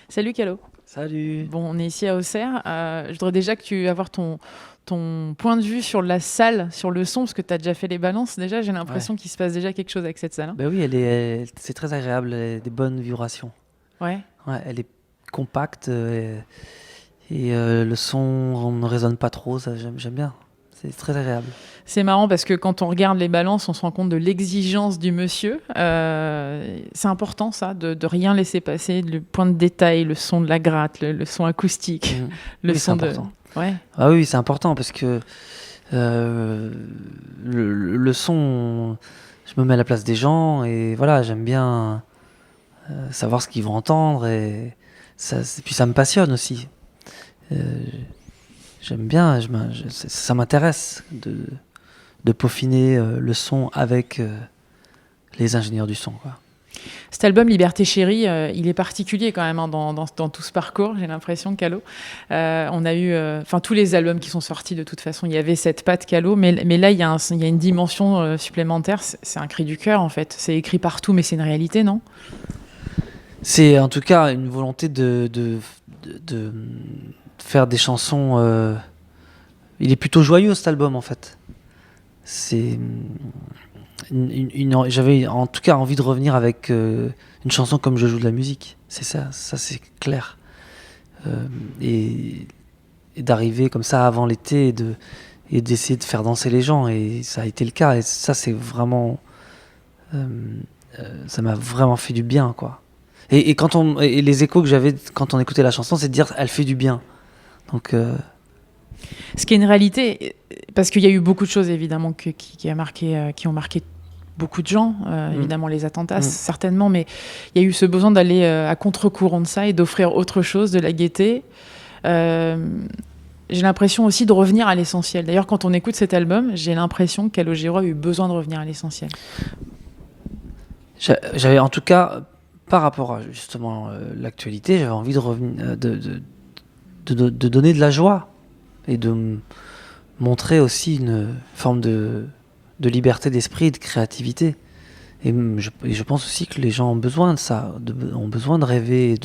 Salut Calo. Salut. Bon, on est ici à Auxerre. Je voudrais déjà que tu avoir ton point de vue sur la salle, sur le son, parce que tu as déjà fait les balances. Déjà, j'ai Ouais. l'impression qu'il se passe déjà quelque chose avec cette salle, hein. Ben oui, c'est très agréable, elle a des bonnes vibrations. Ouais. Ouais, elle est compacte le son ne résonne pas trop, ça j'aime bien. C'est très agréable. C'est marrant parce que quand on regarde les balances, on se rend compte de l'exigence du monsieur. C'est important, ça, de rien laisser passer, le point de détail, le son de la gratte, le son acoustique, Mhm. le Oui, c'est son de... important. Ouais. Ah oui, c'est important parce que euh, le son, je me mets à la place des gens et voilà, j'aime bien savoir ce qu'ils vont entendre puis ça me passionne aussi. Euh, J'aime bien, ça m'intéresse de peaufiner le son avec les ingénieurs du son, quoi. Cet album Liberté Chérie, il est particulier quand même, hein, dans tout ce parcours, j'ai l'impression, Calo. On a eu, enfin tous les albums qui sont sortis de toute façon, il y avait cette patte Calo, mais là il y a une dimension supplémentaire. C'est un cri du cœur en fait. C'est écrit partout, mais c'est une réalité, non? C'est en tout cas une volonté de faire des chansons. Il est plutôt joyeux cet album en fait. C'est j'avais en tout cas envie de revenir avec une chanson comme Je joue de la musique. C'est ça c'est clair. Euh, et, et d'arriver comme ça avant l'été et d'essayer de faire danser les gens, et ça a été le cas, et ça c'est vraiment euh, ça m'a vraiment fait du bien, quoi. Et les échos que j'avais quand on écoutait la chanson, c'est de dire elle fait du bien. Donc Ce qui est une réalité, parce qu'il y a eu beaucoup de choses évidemment qui ont marqué beaucoup de gens, mm, évidemment les attentats mm. certainement, mais il y a eu ce besoin d'aller à contre-courant de ça et d'offrir autre chose, de la gaieté. Euh, j'ai l'impression aussi de revenir à l'essentiel. D'ailleurs, quand on écoute cet album, j'ai l'impression que Calogero a eu besoin de revenir à l'essentiel. J'avais en tout cas, par rapport à justement l'actualité, j'avais envie de revenir, de donner de la joie et montrer aussi une forme de liberté d'esprit et de créativité. Et je pense aussi que les gens ont besoin de ça, ont besoin de rêver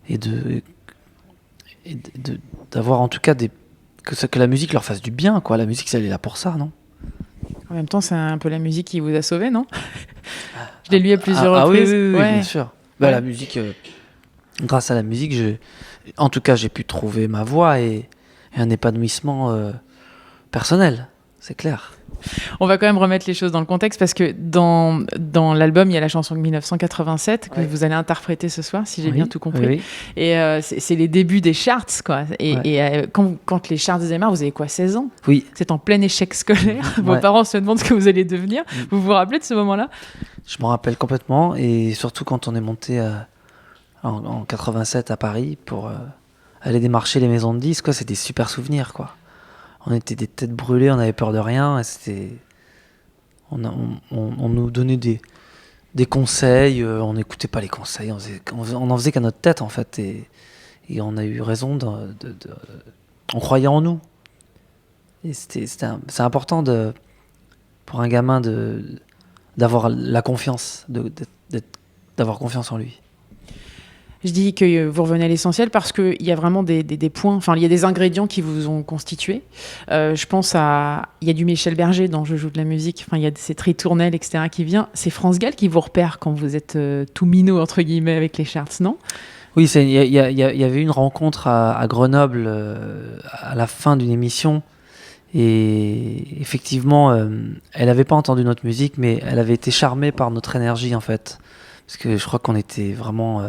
et de, d'avoir en tout cas que la musique leur fasse du bien, quoi. La musique, elle est là pour ça, non? En même temps, c'est un peu la musique qui vous a sauvé, non? Je l'ai lu à plusieurs Ah oui, reprises. oui, oui, oui, bien Ouais. sûr. Bah, Ouais. la musique, grâce à la musique, en tout cas, j'ai pu trouver ma voix et un épanouissement personnel, c'est clair. On va quand même remettre les choses dans le contexte parce que dans l'album, il y a la chanson de 1987 que Ouais. vous allez interpréter ce soir, si j'ai bien Oui, tout oui, compris. oui. Et c'est les débuts des charts, quoi. Ouais. Quand les charts démarrent, vous avez quoi, 16 ans? Oui, C'est en plein échec scolaire. Vos ouais. parents se demandent ce que vous allez devenir. Mm. Vous vous rappelez de ce moment-là? Je m'en rappelle complètement, et surtout quand on est monté en 87 à Paris pour aller démarcher les maisons de disques, quoi, c'est des super souvenirs, quoi. On était des têtes brûlées, on avait peur de rien, et on nous donnait des conseils, on n'écoutait pas les conseils, on en faisait qu'à notre tête en fait, et on a eu raison on croyait en nous, et c'est important pour un gamin d'avoir la confiance, d'avoir confiance en lui. Je dis que vous revenez à l'essentiel parce qu'il y a vraiment des points, enfin, il y a des ingrédients qui vous ont constitué. Je pense à. Il y a du Michel Berger dans Je joue de la musique, enfin, il y a ces tritournelles, etc. qui vient. C'est France Gall qui vous repère quand vous êtes tout minot, entre guillemets, avec les charts, non? Oui, il y avait une rencontre à Grenoble à la fin d'une émission. Et effectivement, elle n'avait pas entendu notre musique, mais elle avait été charmée par notre énergie en fait. Parce que je crois qu'on était vraiment,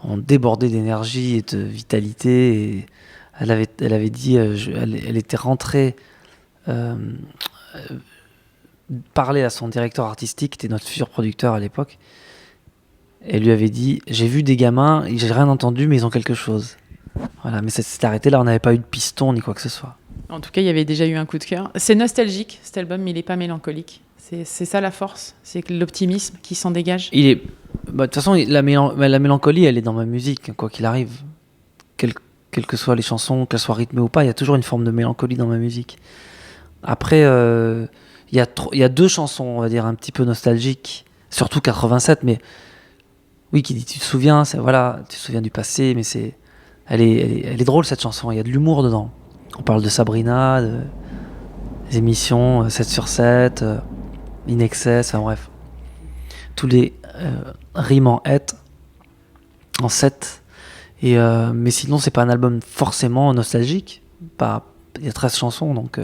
on débordait d'énergie et de vitalité. Et elle avait dit, elle était rentrée euh, parler à son directeur artistique, qui était notre futur producteur à l'époque. Elle lui avait dit, j'ai vu des gamins, j'ai rien entendu, mais ils ont quelque chose. Voilà, mais ça s'est arrêté là, on n'avait pas eu de piston ni quoi que ce soit. En tout cas, il y avait déjà eu un coup de cœur. C'est nostalgique, cet album, mais il n'est pas mélancolique. C'est ça la force, c'est l'optimisme qui s'en dégage. Il est, bah, de toute façon, la mélancolie, elle est dans ma musique, quoi qu'il arrive. Quelles que soient les chansons, qu'elles soient rythmées ou pas, il y a toujours une forme de mélancolie dans ma musique. Après, il y a deux chansons, on va dire, un petit peu nostalgiques, surtout 87, mais Oui, qui dit tu te souviens, voilà, tu te souviens du passé, mais elle est drôle cette chanson, il y a de l'humour dedans. On parle de Sabrina, des émissions 7 sur 7, In Excess, enfin bref. Tous les rimes en et, en 7. Mais sinon, c'est pas un album forcément nostalgique. Il y a 13 chansons, donc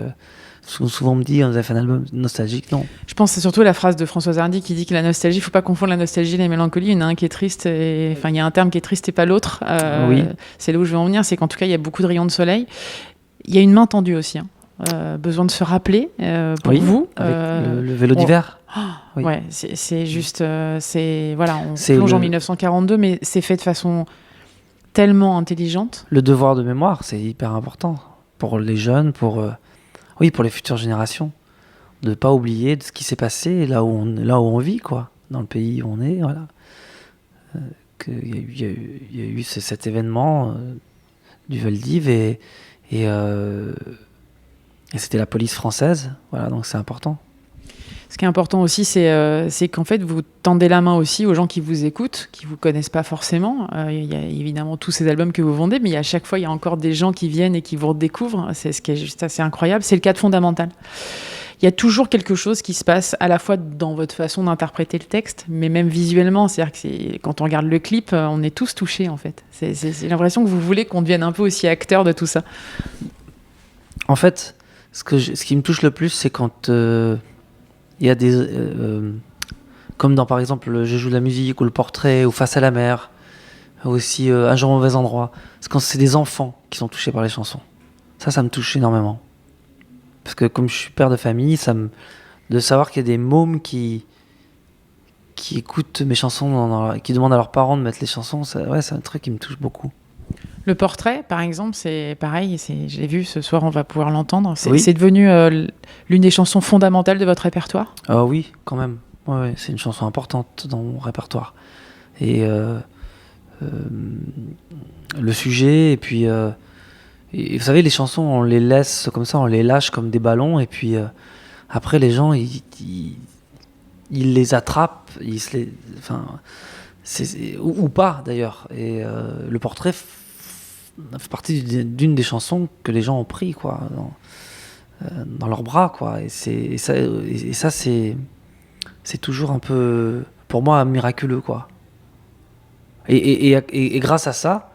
souvent on me dit, vous avez fait un album nostalgique, non. Je pense que c'est surtout la phrase de Françoise Hardy qui dit que la nostalgie, il ne faut pas confondre la nostalgie et la mélancolie. Il y en a un qui est triste, il y a un terme qui est triste et pas l'autre. Oui. C'est là où je veux en venir, c'est qu'en tout cas, il y a beaucoup de rayons de soleil. Il y a une main tendue aussi. Besoin de se rappeler pour vous. Avec le vélo d'hiver. Oui. Ouais, c'est juste, on C'est plonge en 1942, mais c'est fait de façon tellement intelligente. Le devoir de mémoire, c'est hyper important pour les jeunes, pour les futures générations, de ne pas oublier de ce qui s'est passé là où on vit, quoi, dans le pays où on est, voilà. Il y a eu cet événement du Veldiv et c'était la police française, voilà, donc c'est important. Ce qui est important aussi, c'est qu'en fait, vous tendez la main aussi aux gens qui vous écoutent, qui ne vous connaissent pas forcément. Il y a évidemment tous ces albums que vous vendez, mais à chaque fois, il y a encore des gens qui viennent et qui vous redécouvrent. C'est ce qui est juste assez incroyable. C'est le cas de Fondamental. Il y a toujours quelque chose qui se passe à la fois dans votre façon d'interpréter le texte, mais même visuellement. C'est-à-dire que quand on regarde le clip, on est tous touchés, en fait. C'est l'impression que vous voulez qu'on devienne un peu aussi acteur de tout ça. En fait, ce qui me touche le plus, c'est quand... il y a des... comme dans, par exemple, Je joue de la musique, ou Le Portrait, ou Face à la mer, aussi Un jour au mauvais endroit. C'est quand c'est des enfants qui sont touchés par les chansons. Ça me touche énormément. Parce que comme je suis père de famille, de savoir qu'il y a des mômes qui écoutent mes chansons, qui demandent à leurs parents de mettre les chansons, c'est un truc qui me touche beaucoup. Le Portrait, par exemple, c'est pareil, je l'ai vu ce soir, on va pouvoir l'entendre. Oui. C'est devenu l'une des chansons fondamentales de votre répertoire ? Oui, quand même. Ouais, c'est une chanson importante dans mon répertoire. Et le sujet, et puis... et vous savez, les chansons, on les laisse comme ça, on les lâche comme des ballons, et puis après, les gens, ils les attrapent, ou pas, d'ailleurs. Et Le Portrait fait partie d'une des chansons que les gens ont pris, quoi, dans leurs bras, quoi. Et ça, c'est toujours un peu, pour moi, miraculeux, quoi. Et grâce à ça,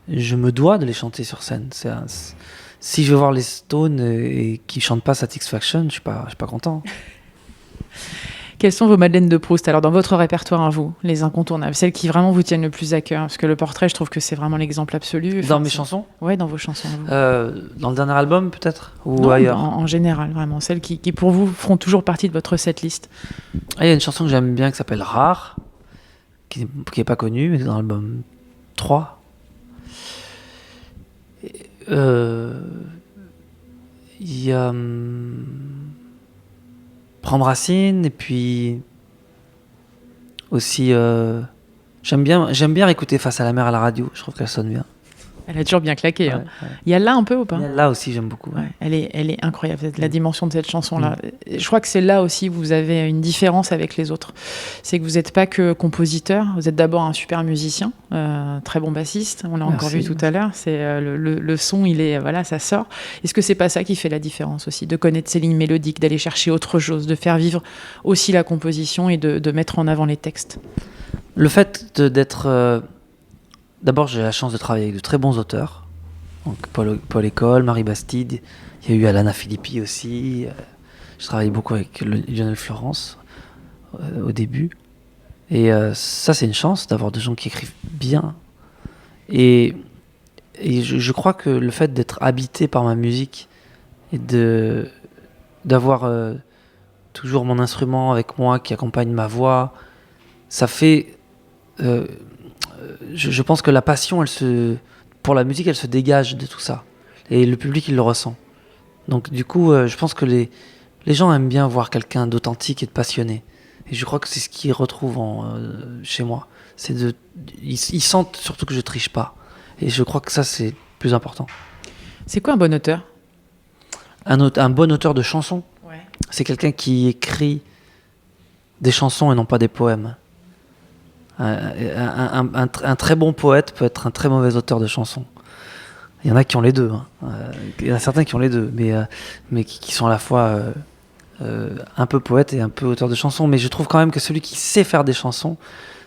je me dois de les chanter sur scène. Si je vais voir les Stones et qu'ils chantent pas Satisfaction, je suis pas content. Quelles sont vos Madeleines de Proust, alors dans votre répertoire à vous, les incontournables, celles qui vraiment vous tiennent le plus à cœur? Parce que Le Portrait, je trouve que c'est vraiment l'exemple absolu. Dans mes chansons? Ouais, dans vos chansons. À vous. Dans le dernier album, peut-être? Ou non, ailleurs? En général, vraiment. Celles qui, pour vous, feront toujours partie de votre setlist. Il y a une chanson que j'aime bien qui s'appelle Rare, qui est pas connue, mais dans l'album 3. Il y a Prendre Racine, et puis aussi j'aime bien écouter Face à la mer à la radio, je trouve qu'elle sonne bien. Elle a toujours bien claqué. Ouais. Il y a là un peu ou pas? Là aussi, j'aime beaucoup. Ouais. Elle est incroyable, la dimension de cette chanson-là. Je crois que c'est là aussi où vous avez une différence avec les autres. C'est que vous n'êtes pas que compositeur, vous êtes d'abord un super musicien, très bon bassiste, on l'a encore vu tout à l'heure. C'est, le son, ça sort. Est-ce que c'est pas ça qui fait la différence aussi, de connaître ces lignes mélodiques, d'aller chercher autre chose, de faire vivre aussi la composition et de mettre en avant les textes? Le fait d'être... D'abord, j'ai la chance de travailler avec de très bons auteurs. Donc Paul École, Marie Bastide, il y a eu Alana Filippi aussi. Je travaille beaucoup avec Lionel Florence au début. Et ça, c'est une chance d'avoir des gens qui écrivent bien. Et je crois que le fait d'être habité par ma musique et d'avoir toujours mon instrument avec moi qui accompagne ma voix, ça fait... je pense que la passion, pour la musique, elle se dégage de tout ça. Et le public, il le ressent. Donc du coup, je pense que les gens aiment bien voir quelqu'un d'authentique et de passionné. Et je crois que c'est ce qu'ils retrouvent chez moi. Ils sentent surtout que je triche pas. Et je crois que ça, c'est le plus important. C'est quoi un bon auteur? Un bon auteur de chansons, c'est quelqu'un qui écrit des chansons et non pas des poèmes. Un très bon poète peut être un très mauvais auteur de chansons. Il y en a qui ont les deux. Il y en a certains qui ont les deux, mais qui sont à la fois un peu poète et un peu auteur de chansons. Mais je trouve quand même que celui qui sait faire des chansons,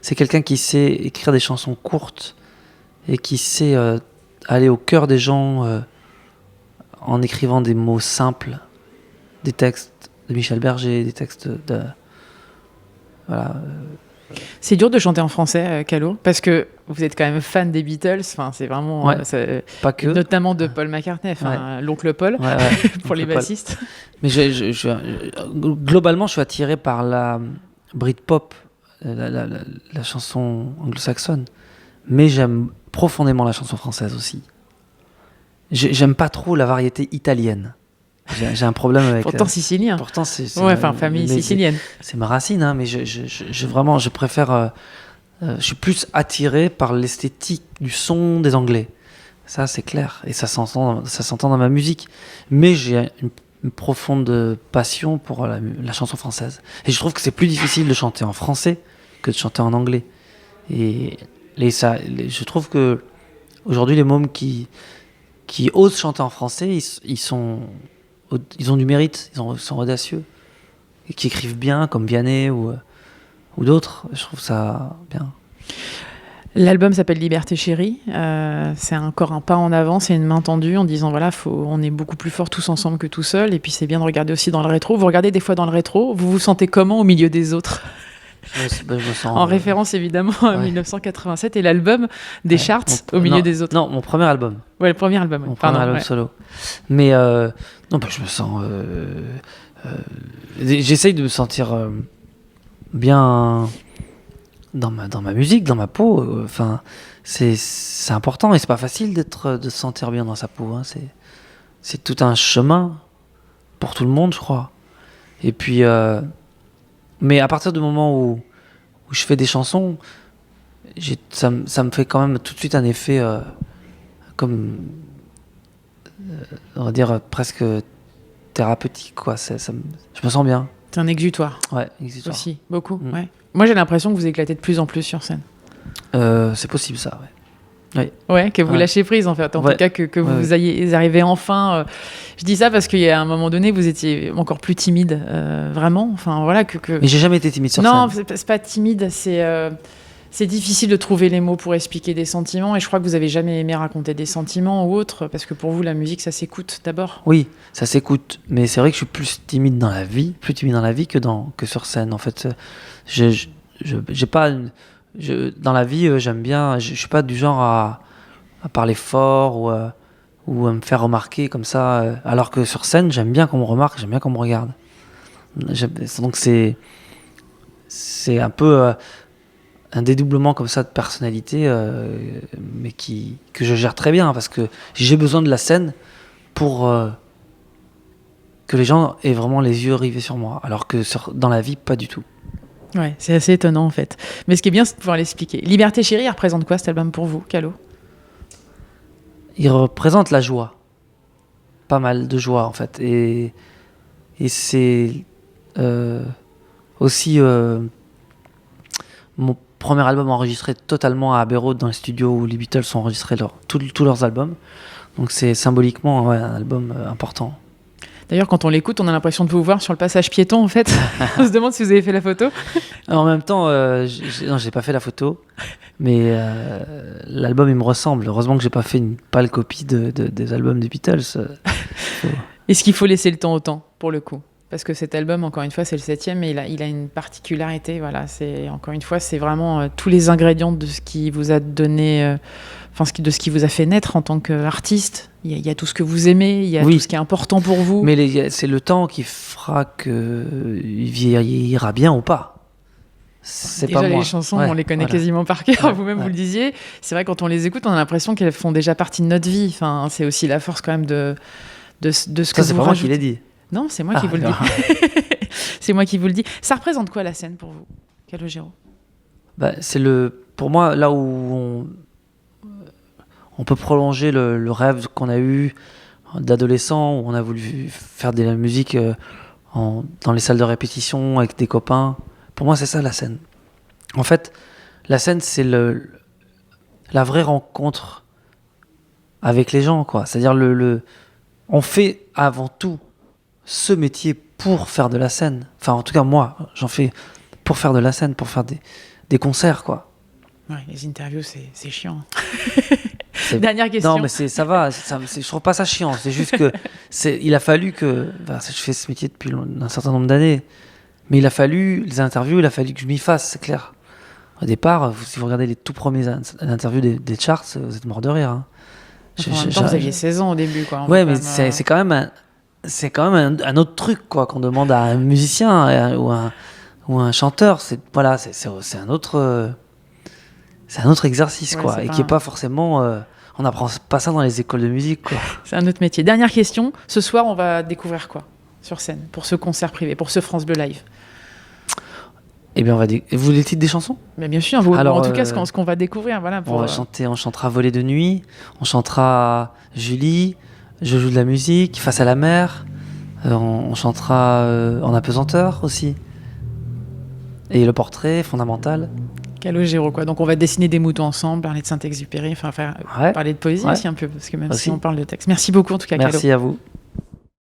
c'est quelqu'un qui sait écrire des chansons courtes et qui sait aller au cœur des gens en écrivant des mots simples, des textes de Michel Berger, des textes de... Voilà. C'est dur de chanter en français, Calo, parce que vous êtes quand même fan des Beatles. Enfin, c'est vraiment, Ouais, pas que. Notamment de Paul McCartney, l'oncle Paul, pour les bassistes. Mais globalement, je suis attiré par la Britpop, la chanson anglo-saxonne. Mais j'aime profondément la chanson française aussi. J'aime pas trop la variété italienne. J'ai un problème avec... Pourtant sicilien. Pourtant, c'est famille sicilienne. C'est ma racine, hein, mais je préfère... je suis plus attiré par l'esthétique du son des Anglais. Ça, c'est clair. Et ça s'entend dans ma musique. Mais j'ai une profonde passion pour la chanson française. Et je trouve que c'est plus difficile de chanter en français que de chanter en anglais. Et je trouve que aujourd'hui, les mômes qui osent chanter en français, ils ont du mérite, ils sont audacieux, et qui écrivent bien, comme Vianney ou d'autres. Je trouve ça bien. L'album s'appelle Liberté Chérie. C'est encore un pas en avant, c'est une main tendue en disant voilà, on est beaucoup plus forts tous ensemble que tout seul. Et puis c'est bien de regarder aussi dans le rétro. Vous regardez des fois dans le rétro, vous vous sentez comment au milieu des autres? Je me sens, en référence évidemment à 1987 et l'album des charts au milieu des autres. Non, mon premier album. Ouais, le premier album. Mon premier album solo. Mais non, je me sens. J'essaye de me sentir bien dans ma musique, dans ma peau. Enfin, c'est important et c'est pas facile de se sentir bien dans sa peau. Hein. C'est tout un chemin pour tout le monde, je crois. Et puis. Mais à partir du moment où je fais des chansons, ça me fait quand même tout de suite un effet comme, on va dire, presque thérapeutique, quoi. Je me sens bien. C'est un exutoire. Ouais, exutoire. Aussi, beaucoup. Ouais. Moi, j'ai l'impression que vous éclatez de plus en plus sur scène. C'est possible, ça, ouais. Ouais, que vous lâchez prise en fait, en tout cas que vous arrivez enfin. Je dis ça parce qu'il y a un moment donné, vous étiez encore plus timide, vraiment. Enfin voilà Mais j'ai jamais été timide sur scène. Non, c'est pas timide, c'est difficile de trouver les mots pour expliquer des sentiments. Et je crois que vous avez jamais aimé raconter des sentiments ou autre, parce que pour vous la musique ça s'écoute d'abord. Oui, ça s'écoute, mais c'est vrai que je suis plus timide dans la vie que sur scène. En fait, j'ai pas. Dans la vie, j'aime bien. Je suis pas du genre à parler fort ou à me faire remarquer comme ça. Alors que sur scène, j'aime bien qu'on me remarque, j'aime bien qu'on me regarde. Donc c'est un peu un dédoublement comme ça de personnalité, mais que je gère très bien parce que j'ai besoin de la scène pour que les gens aient vraiment les yeux rivés sur moi. Alors que dans la vie, pas du tout. Ouais, c'est assez étonnant en fait. Mais ce qui est bien, c'est de pouvoir l'expliquer. Liberté Chérie, elle représente quoi cet album pour vous, Calo? Il représente la joie. Pas mal de joie en fait. Et c'est aussi mon premier album enregistré totalement à Abbey Road dans les studios où les Beatles ont enregistré tous leurs albums. Donc c'est symboliquement un album important. D'ailleurs, quand on l'écoute, on a l'impression de vous voir sur le passage piéton, en fait. On se demande si vous avez fait la photo. En même temps, non, j'ai pas fait la photo, mais l'album, il me ressemble. Heureusement que j'ai pas fait une pâle copie des albums des Beatles. Est-ce qu'il faut laisser le temps au temps, pour le coup? Parce que cet album, encore une fois, c'est le 7e, mais il a une particularité. Voilà, encore une fois, c'est vraiment tous les ingrédients de ce qui vous a donné... de ce qui vous a fait naître en tant qu'artiste. Il y a tout ce que vous aimez, il y a tout ce qui est important pour vous. Mais c'est le temps qui fera qu'il vieillira bien ou pas. C'est déjà, pas moi. Les chansons, on les connaît quasiment par cœur. Vous-même, vous le disiez. C'est vrai, quand on les écoute, on a l'impression qu'elles font déjà partie de notre vie. Enfin, c'est aussi la force quand même de ce que vous rajoutez. C'est pas moi qui l'ai dit. Non, c'est moi qui vous le dis. C'est moi qui vous le dis. Ça représente quoi la scène pour vous, Calogero? C'est pour moi, là où on peut prolonger le rêve qu'on a eu d'adolescent, où on a voulu faire de la musique dans les salles de répétition avec des copains. Pour moi, c'est ça la scène. En fait, La scène, c'est la vraie rencontre avec les gens, quoi. C'est-à-dire, on fait avant tout ce métier pour faire de la scène. Enfin, en tout cas, moi, j'en fais pour faire de la scène, pour faire des concerts, quoi. Ouais, les interviews, c'est chiant. Dernière question. Non, mais ça va. Je trouve pas ça chiant. C'est juste que il a fallu que. Enfin, je fais ce métier depuis un certain nombre d'années, mais il a fallu les interviews. Il a fallu que je m'y fasse, c'est clair. Au départ, si vous regardez les tout premiers interviews des charts, vous êtes mort de rire. Hein. En même temps, vous aviez 16 ans au début, quoi. Ouais, mais c'est quand même un autre truc, quoi, qu'on demande à un musicien ou un chanteur. C'est un autre exercice, ouais, quoi, et qui est pas forcément. On n'apprend pas ça dans les écoles de musique, quoi. C'est un autre métier. Dernière question. Ce soir, on va découvrir quoi sur scène pour ce concert privé, pour ce France Bleu Live? Eh bien, vous voulez les titres des chansons? Mais bien sûr. Alors, en tout cas, ce qu'on va découvrir, voilà. On chantera Voler de nuit. On chantera Julie. Je joue de la musique. Face à la mer. On chantera En apesanteur aussi. Et le portrait fondamental. Calogero, quoi. Donc on va dessiner des moutons ensemble, parler de Saint-Exupéry, parler de poésie aussi un peu, parce que même si on parle de texte. Merci beaucoup en tout cas, Calo. Merci à vous.